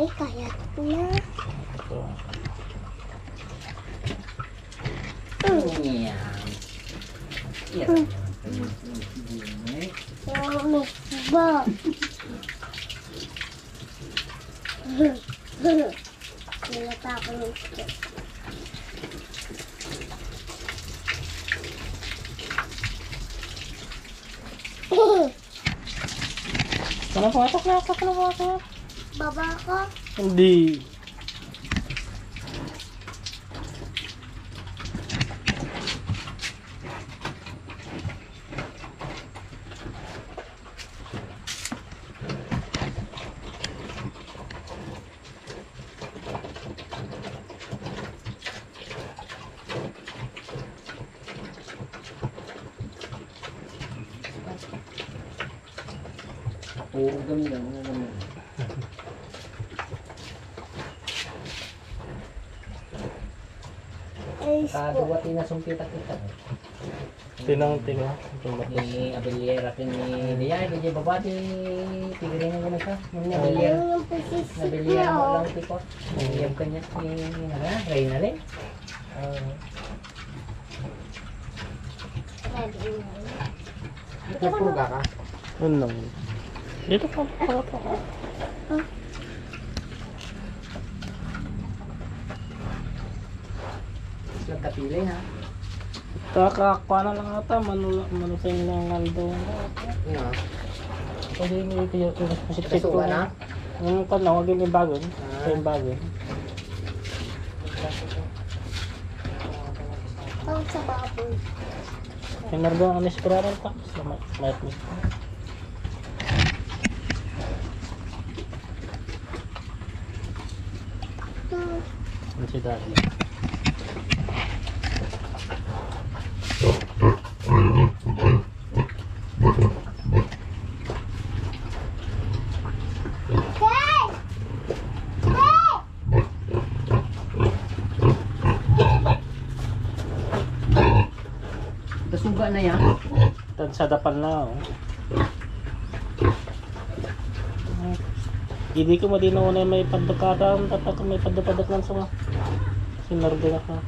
Ay, kaya na. Yan. Yan. Ba. Nilata ko ng stick. Pumatok na. Baba ko. Hindi. Puro dami lang. Ay, Kaduwat na sumpita kita. Tinang. Ni Abeliera ni Liay, di babati tigrin na ka. Ni Abeliera. yung pusis Abeliera mo niya. lang tipo. Iyam kanya ni Reyna rin. Nagpurga ka? Ano? Dito ka. Lang kapili ha. Kakakuha na lang ata. Manusing lang naldo. Nga. Pwede mo ito yung pusip-sip ko. Kasuka na? Yung kan lang, huwag yung bagon. Yung bagon. Tawag sa baboy. Yung nardo ang anispraran pa. Mayat mo. Ano si daddy? Dasuga na yan. Tan sa dapan na. Oh. Hindi ko madinaw na may padukatan. Tatak may padupadak lang sa sinardo na ka.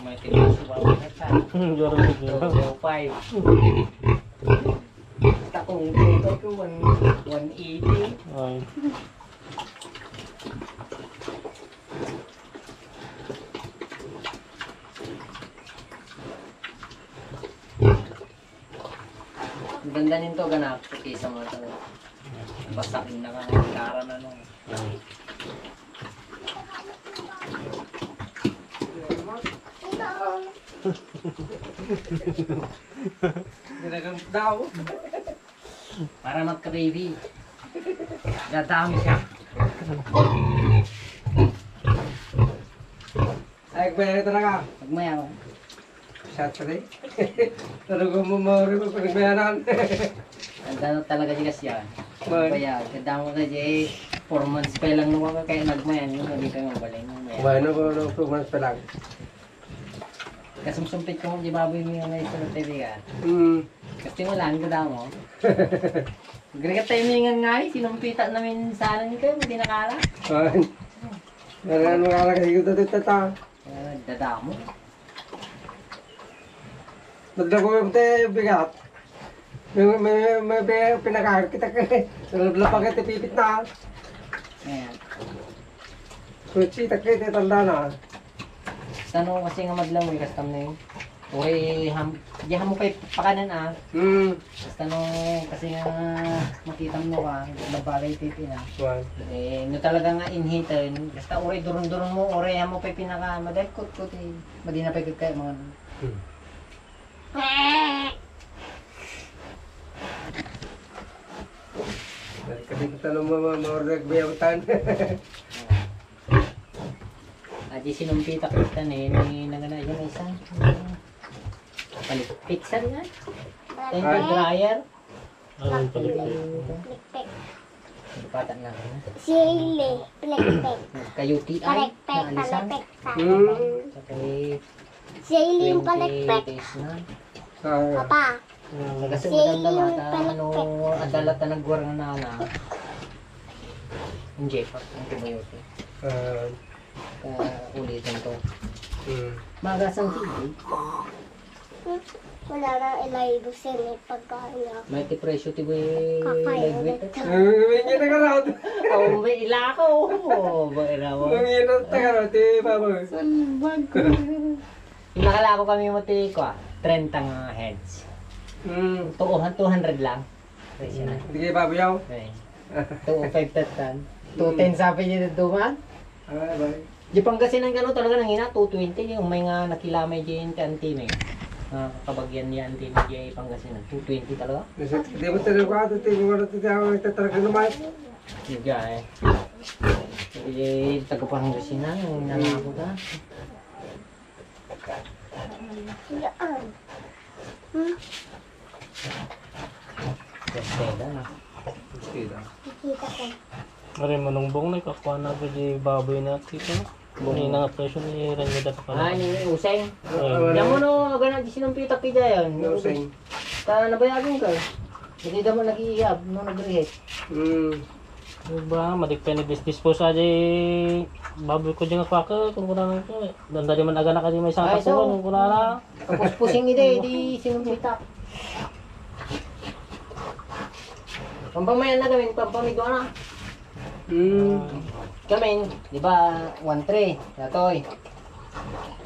May tinasuwa na sa. Garo siguro. 5. Takong ito ko 180. Ay. Ang ganda nito ganap puti sa mga to. Basakin na ka kara na no. Ginagang daw. Para magka-baby. Dadami siya. Ay, kaya talaga. Pagmaya ko. Shot pa rin. Talagang mamari mo pinagbayanan. Ganda talaga siya. Man. Kaya ganda mo ka Jay. 4 months pa lang naman ka kaya nagmayan yun. Hindi ka mabalay mo. Bueno ko ng 2 months pa lang. Kasumsumpit ko di baboy mo yung nais ng TV ka. Kasi wala ang ganda mo. Gaya timingan nga eh. Sinumpita namin sana niyo kayo. Hindi nakala. Ay. Ano nga lang kayo dito tata. Dada mo. Nagdago yung bigat. May pinakain kita kay. Nalabla kita pipit na. Ayan. Kutsi takay tanda na. Tanong kasi nga madlang mo. Kastam na yun. Uri, diyan mo kay pakanan ah. Basta nung kasi nga makita mo ka, nabagay pipi na. Eh, no talaga nga inhitin. Basta uri, durun-durun mo, uri, mo pa pinaka, madalkot ko, madina pa kayo mga. Kasi kita nung mga order bayawatan. Aja di sinumpita kita ni nagana yung isa. Palikpik sa nga. Temper dryer. Ayun pala. Plikpik. Pata na. Sili. Plikpik. Kayuti ay Palikpik. naalisan. Palikpik. Sa kay Sili yung 20 palikpik. days na. Papa. Kasi madam ano adalat na nagwar nga nana. Hindi pa antibiotic. Ulitin to. Magasang TV. Wala na ilay doon may pagkain niya. May presyo tibo Kakain ligwit. Hindi na ka raw. Oh, may ilakaw. Oh, ba iraw. Hindi na ka raw, ti Papa. Nakalako kami mo ti ko 30 nga heads. 200 lang. Presyo na. Hindi kayo babayaw? Okay. 205 tatan. 210 sabi niya na duman. Bye. Di pang kasi ng gano'n talaga nang ina 220 yung may nga nakilamay diyan ti antine. Kabagyan niya antine diyan Pangasinan 220 talaga. Hindi mo talaga ako, ti mo na ti ako nagtatraga naman. Hindi eh. Taga Pangasinan yung nanako ka. Yan. Kestela na. Nakita ko. Marin manungbong na ikakuha na ko di baboy na tito. Buni na nga presyo ni Renyo dati Ah, pala. ni Useng. Ayun. Yan mo no, ganun di sinumpitak kita yan. Useng. Ta nabayagin ka. Hindi daw mo nag-iiyab no nag-rehet. Diba, madikpay ni dispose aja baboy ko dyan ako kung kuna ko. Danda di man aga na kasi may isang Ay, so- kung kuna na. Tapos pusing ide di sinumpitak. Pampamayan na gawin, pampamigo na. Kami, di ba, 1-3, natoy.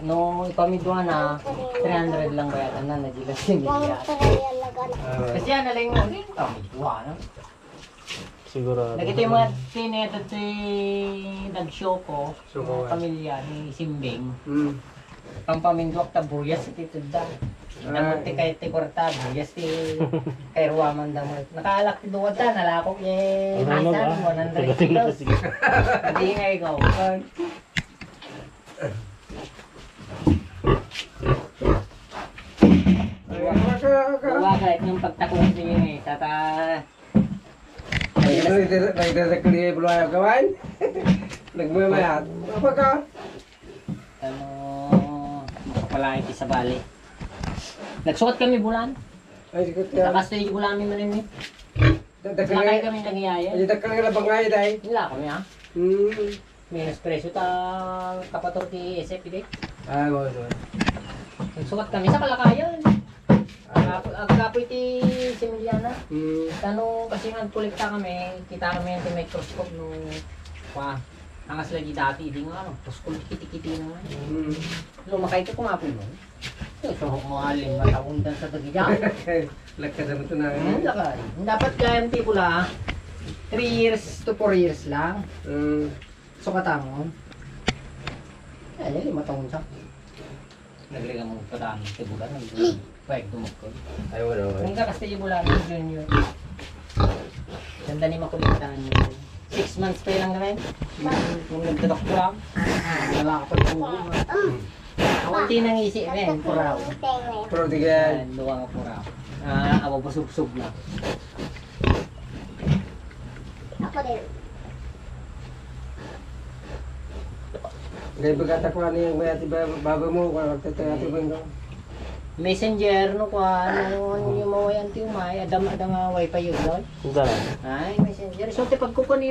No, ipamidwa na, 300 lang bayatan na, nagilas yung Huwag milya. talaga lagan. Kasi yan, nalang mo, hindi, pamidwa na. Sigurado. Nakita yung mga tineto si nag-show ko, Show ko, mga pamilya ni Simbing. Pampamindwak ta buyas si Tito Da. Namunti kay ti Korta, buyas ti kay Ruaman da mo. Nakaalak ti duwad ta, nalakok eh, Ano asan, ba? 100 Sige, kilos. sige. Hindi nga ikaw. Gawa kahit yung pagtakong sige eh, tata... Nagdadakli bulo ayaw gawan. Nagmamayat. Apa ka? Ano... Makapalaki ti sa bali. Nagsukat kami bulan. Ay, sikot yan. Takas tayo bulan kami manin eh. Nakay kami nangyayaya. Ay, dakal ka na bangay dahil. Wala kami ah. Minus presyo ta kapator ti SF eh. Ah, wala. Nagsukat kami sa Kalakayan. Agkapoy ti Similiana. Tanong kasi nga kolekta kami, kita kami yung microscope nung angas lagi dati, di nga ano, tapos kiti-kiti na nga. Lumakay ka kumapoy mo. So, mahalin, mataundan sa tagidyan. Lagka naman ito na. Lakay. Dapat kaya yung tipo la, 3 years to 4 years lang. Sukatan mo. Ay, 5 taon sa. Nagliga mo pa dami sa bulan. Pwede tumukod. Ay, wala. Kung kakastay yung bulan ng junior. Ganda ni makulitan. 6 months pa lang kami. Kung nagtatok ko lang. Wala ka pa tubo. Kaunti nang isi, men. Puraw. Pero di ka. Yan, luwa nga puraw. Ako pasubsub na. Ako din. Gaya bagata ko ano yung mayati bago mo. Kung nagtatayati ba yung Messenger, no kwa, ano yung mga yan tiyo may, adam wifi yun, no? Ganun. Ay, messenger. So, pag kuko ni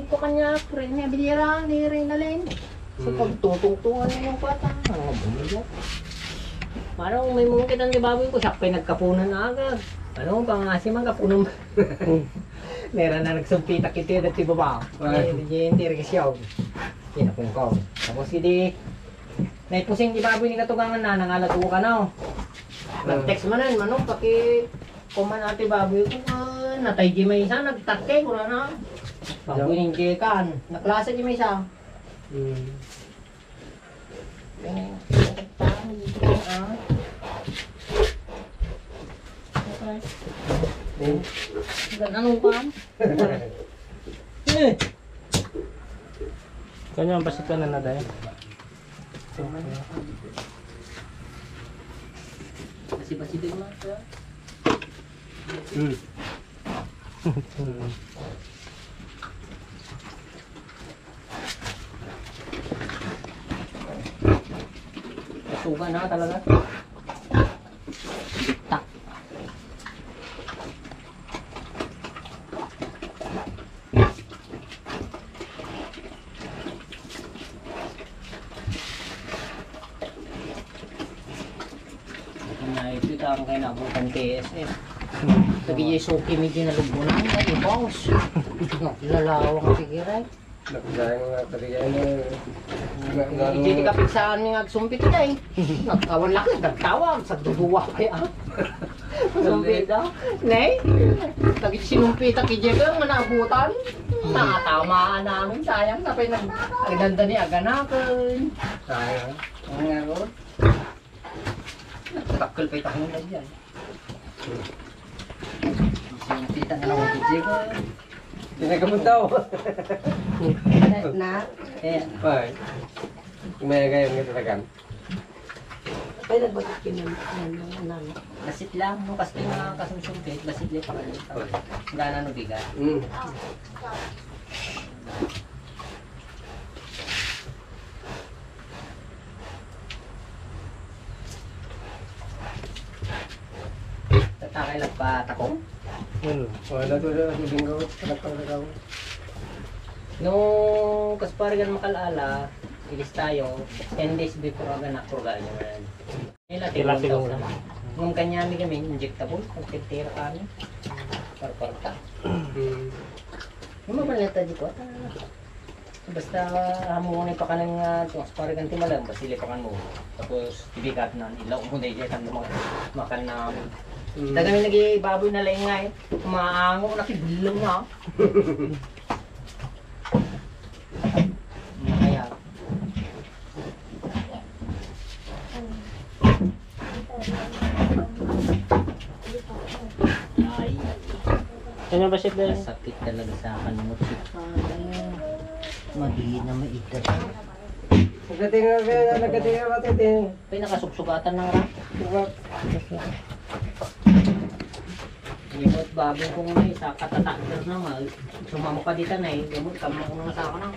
kanya, niya bilira, ni Reynalyn. So, pag tutungtungan na yung pata, bumili. Parang may mga kitang di baboy ko, sakpay nagkapunan na agad. Ano, pangasi man kapunan. Meron na nagsumpitak ito yung dati baba. Hindi rin siyaw. Pinapong ko. Tapos hindi, naipusing di baboy ni katugangan na, nangalago ka na. Nag-text man na, manong, paki kuman ate baboy ko, natay di may isa, nagtakay ko na. Baboy ng jekan, naklasa di may isa. Anong pan? Kanya ang pasit ka na na dahil. Basi-basi din mo. Kasugan na talaga. Tak. Naipit ang kayo nabutan KSF. Lagi yung suki medyo nalubunan kayo, boss. Lalawang kapigiray. Nakasayang nga talaga Hindi kapigsaan nga sumpit ka eh. Nagkawan laki, nagtawag sa duduwa kaya. Sumpit daw. Nay, lagi sinumpita ki Jeka nga naabutan. Nakatamaan namin, sayang. Tapay nagdanda ni aganakan. sayang. Ang nga ron. Takal pa itakong na dyan. Sinumpita nga lang ki Jeka. Pinagamot daw. Na, eh, Ay. May gayong nga talaga. Ay, nagbatik yun ng basit lang. Nung kasi nga kasumsumpit, basit lang pa kayo. Gana no bigat. Tatakay lang pa takong. Oh, natulog ang linggo. Nagpapalagaw. Nung kasparigan makalala, ilis tayo, 10 days before aga nakurga nyo man. Ilan siguro? Nung kanyami kami, injectable, pagtitira kami. Parparta. Yung mabalata di ko, basta hamungan pa ka ng kasparigan timalang, basta ilipakan mo. Tapos ibigat na, ilaw mo na iyan, makan na. Dagami nag-ibaboy na lengay, umaango, nakibilang na. Kaya, ay, Kanya ba siya din? sakit talaga sa kanungot si Father. Magiging na maitad. Nagkatinga ba ito din? Pinakasuksugatan ng rak. Ibot bago kong may sa katatakter naman. Sumama pa dito na eh. Gamot ka mga mga sa ako na.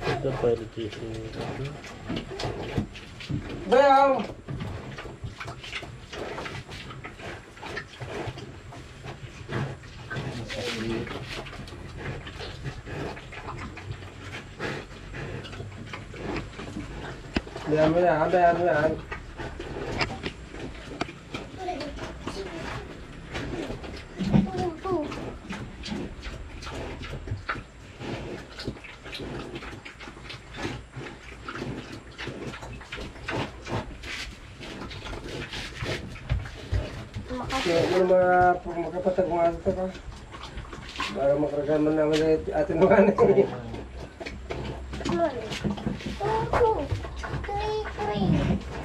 Ito pwede dito. Bayaw! Bayaw mo yan, bayaw mo yan. Yung mga makapatag mga ito ka. Para makaragaman naman atin naman. 1, 2, 3,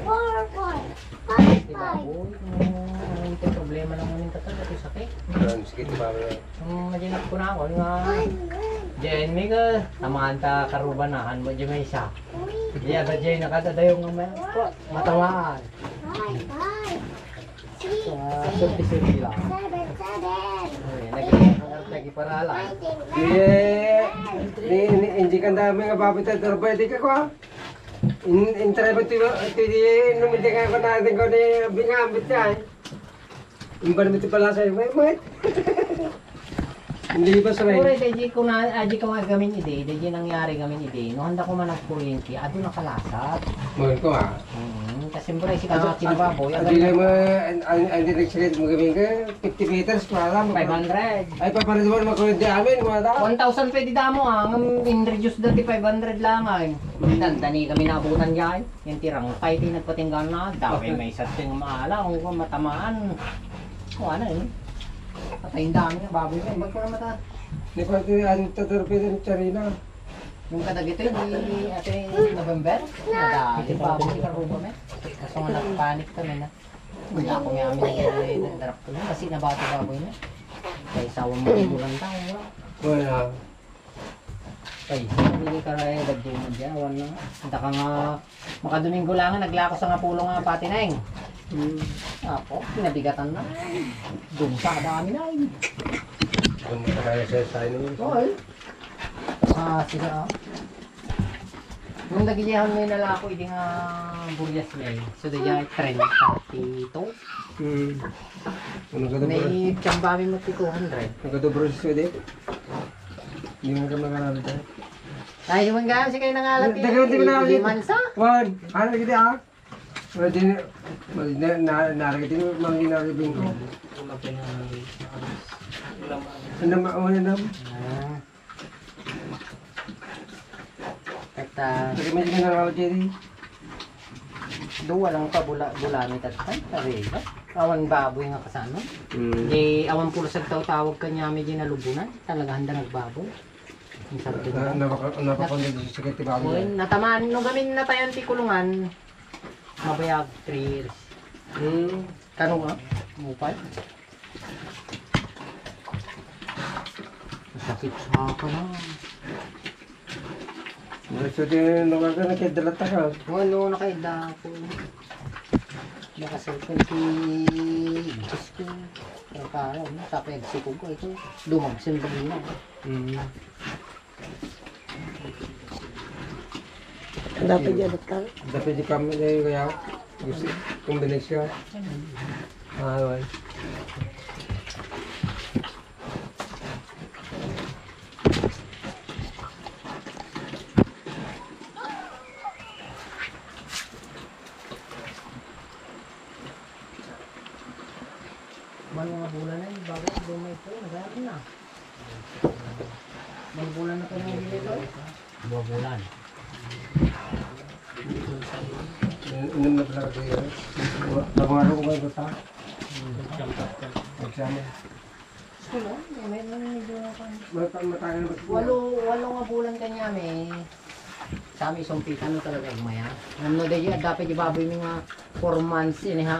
4, 5, 5. Ito problema lang muna ito ito sakit. Sige, ito ba yan? Maginap ko na ako nga. Diyan may ka, tamaan ta karubanahan mo dyan may isa. Diyan ba dyan nakadadayong matawaan. 5, 5, 6, Sulti-sulti lang. 7, 7. Nagparala. Hindi ka dami nga babita pero pwede ka ko. Intray ba ito numiti ka ko natin ko ni bingambit ka. Yung ba naman ito pala sa'yo, may. Hindi ba sa Pure, rin? dahi ko na, aji ko nga gamin ide, dahi nangyari gamin ide. No, handa ko man ang kuryente, ado nakalasat. Mahal ko ha. Kasi mura si kang kinababoy, Hindi lang mo, hindi nagsilit mo gawin ka, 50 meters, wala mo. 500. Ay, papalit mo naman kuryente amin, mga tao. 1,000 pwede damo in-reduce dati 500 lang ay. Dani kami nabutan diyan. Yung tirang kahit nagpatinggan na, dami may sating maala kung matamaan. O ano yun? Patayin dami nga baboy ka, ba't ko na mata? Hindi ko ito yung tatarapin ng tsarina. Yung kadagito yung ate November, madami baboy ka rubo me. Kaso nga nagpanik kami na. Wala ko may amin na nagdarap ko na kasi nabati baboy na. Kaya isawa mo bulan tayo. Wala. Ay, hindi ka rin dagduman dyan. Wala na. Hindi ka nga, makadominggo lang nga, naglako sa nga pulong nga pati na yun. Ako, pinabigatan na. Doon sa dami na yun. Kung kaya sa inyo. Hoy. Sila ah. Nung nagiyahan mo yung lalako, hindi nga buryas na yun. So, dahil 32. Ano ka dobro? May tiyambami mo 200. Nagdobro si Swede? Hindi mo ka makalala dyan. Ay, yung mga kasi kayo nangalat Dagat mo na Hindi mansa. Wan, ano kita ah? Wala din, naragit din, mga ginaribing ko. Wala pa na Ano na? Ah. Kata, Kasi medyo nangalat dyan eh. duwa lang pa bulami tatay. Tariga. Awan baboy nga kasano. Di awan puro sa tawag kanya medyo nalubunan. Talaga handa nagbaboy. Ang sarap din. Napapanood sa sakit iba ko. Well, natamaan nung gamin na tayo ti kulungan. Mabayag 3 years. Kano nga? Mupay. Sakit sa ka na. So din naman ka nakidalata ka. Ano nakaida ko. Nakasalpon si Diyos ko. Ang kala, sa pagsipo ko ito. Dumagsin ba nila? Dapat di ka. Dapat di kami na yung kaya. Gusto kombinasyon. Wala. Mga bulan na yun, bago dumay ito, nagano na. Mga bulan na ito ng hindi ito. 2 bulan. Inom na pala kayo. Nagmaro ko kayo bata. Magsama. Sino? May medyo na pa. Matagal ba? 8 nga bulan kanya may. Sa amin isang pita no talaga umaya. Ano na dapat ibaboy mga 4 months ini ha.